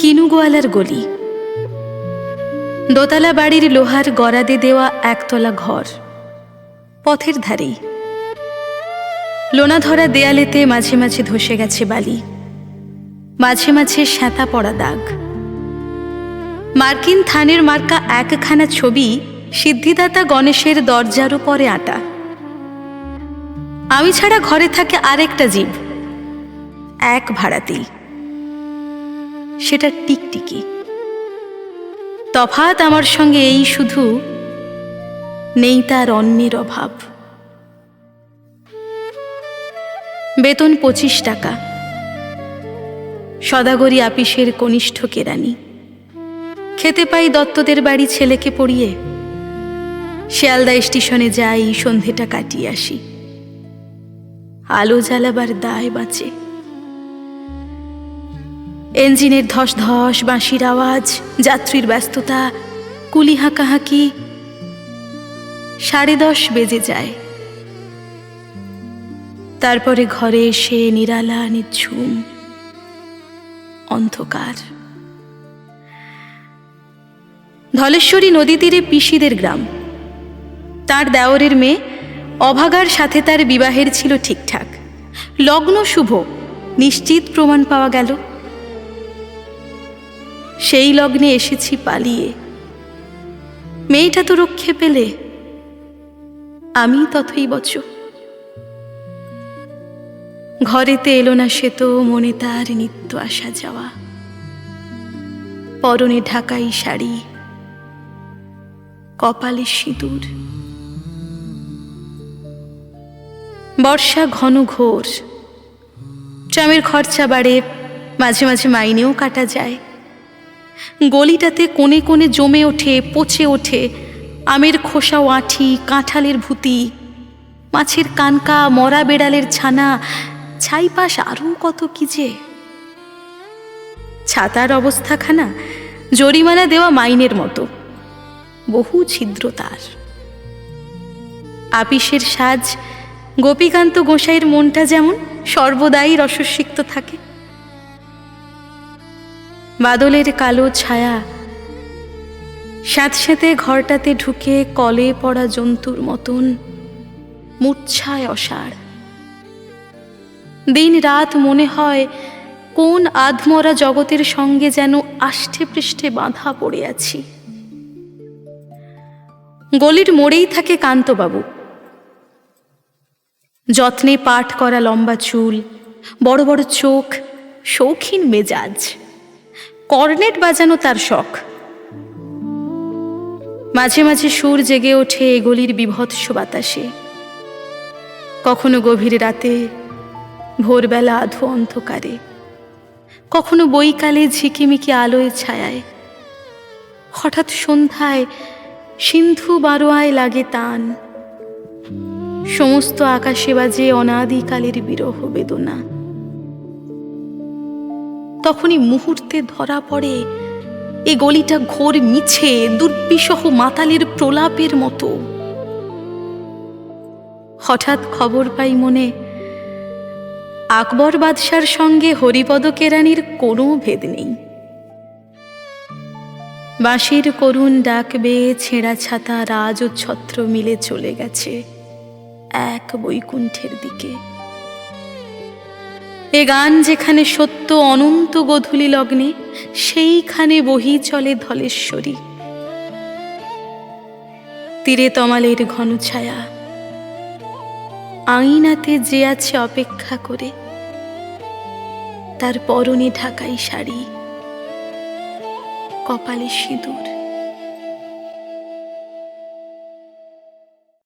কিনুগোয়ালার গলি। দোতলা বাড়ির লোহার গরাদে দেওয়া একতলা ঘর, পথের ধারেই। লোনা ধরা দেয়ালেতে মাঝে মাঝে ধসে গেছে বালি, মাঝে মাঝে শ্যাঁতা পড়া দাগ। মার্কিন থানের মার্কা একখানা ছবি সিদ্ধিদাতা গণেশের দরজার উপরে আঁটা। আমি ছাড়া ঘরে থাকে আরেকটা জীব, এক ভাড়াতেই, সেটা টিকটিকি। তফাৎ আমার সঙ্গে এই শুধু, নেই তার অন্যের অভাব। বেতন 25 টাকা, সদাগরি আপিসের কনিষ্ঠ কেরানি। খেতে পাই দত্তদের বাড়ি ছেলেকে পড়িয়ে। শিয়ালদা স্টেশনে যাই, সন্ধেটা কাটিয়ে আসি। আলো জ্বালাবার দায় বাঁচে। ইঞ্জিনের ধস ধস, বাঁশির আওয়াজ, যাত্রীর ব্যস্ততা, কুলি হাঁকাহাঁকি। 10:30 বেজে যায়। তারপরে ঘরে এসে নিরালা, নিঝুম, অন্ধকার। ধলেশ্বরী নদী তীরে পিসিদের গ্রাম। তার দেওরের মেয়ে অভাগার সাথে তার বিবাহের ছিল ঠিকঠাক। লগ্ন শুভ, নিশ্চিত প্রমাণ পাওয়া গেল। সেই লগ্নে এসেছি পালিয়ে। মেয়েটা তো রক্ষে পেলে, আমি তথৈবচ। ঘরেতে এলো না সে তো, মনে তার নিত্য আসা যাওয়া। পরনে ঢাকাই শাড়ি, কপালে সিঁদুর। বর্ষা ঘন ঘোর, ট্রামের খরচা বাড়ে, মাঝে মাঝে মাইনেও কাটা যায়। গলিটাতে কোণে কোণে জমে ওঠে, পচে ওঠে আমের খোসা, আঁঠি, কাঁঠালের ভুতি, মাছের কানকা, মরা বেড়ালের ছানা, ছাইপাশ, আরও কত কি যে। ছাতার অবস্থাখানা জরিমানা দেওয়া মাইনের মতো, বহু ছিদ্র তার। আপিসের সাজ গোপীকান্ত গোসাইয়ের মনটা যেমন সর্বদাই রসসিক্ত থাকে। বাদলের কালো ছায়া স্যাঁতস্যাঁতে ঘরটাতে ঢুকে কলে পড়া জন্তুর মতন মূর্ছায় অসাড়। দিন রাত মনে হয় কোন আধমরা জগতের সঙ্গে যেন আষ্টে পৃষ্ঠে বাঁধা পড়ে আছি। গলির মোড়েই থাকে কান্তবাবু। যত্নে পাঠ করা লম্বা চুল, বড় বড় চোখ, শৌখিন মেজাজ। কর্নেট বাজানো তার শখ। মাঝে মাঝে সুর জেগে ওঠে এ গলির বিভৎস বাতাসে। কখনো গভীর রাতে, ভোরবেলা আধো অন্ধকারে, কখনো বৈকালে ঝিকিমিকি আলোয় ছায়ায়। হঠাৎ সন্ধ্যায় সিন্ধু বারোয়ায় লাগে টান। সমস্ত আকাশে বাজে অনাদিকালের বিরহ বেদনা। তখনই মুহূর্তে ধরা পড়ে এ গলিটা ঘোর মিছে, দুর্বিষহ মাতালের প্রলাপের মতো। হঠাৎ খবর পাই মনে, আকবর বাদশার সঙ্গে হরিপদ কেরানির কোনো ভেদ নেই। বাঁশির করুণ ডাক বেয়ে ছেঁড়া ছাতা রাজ ও ছত্র মিলে চলে গেছে এক বৈকুণ্ঠের দিকে। এ গান যেখানে সত্য অনন্ত গোধূলি লগ্নে, সেইখানে বহি চলে ধলেশ্বরী। তীরে তমালের ঘন ছায়া, আঙিনাতে যে আছে অপেক্ষা করে, তার পরনে ঢাকাই শাড়ি, কপালে সিঁদুর।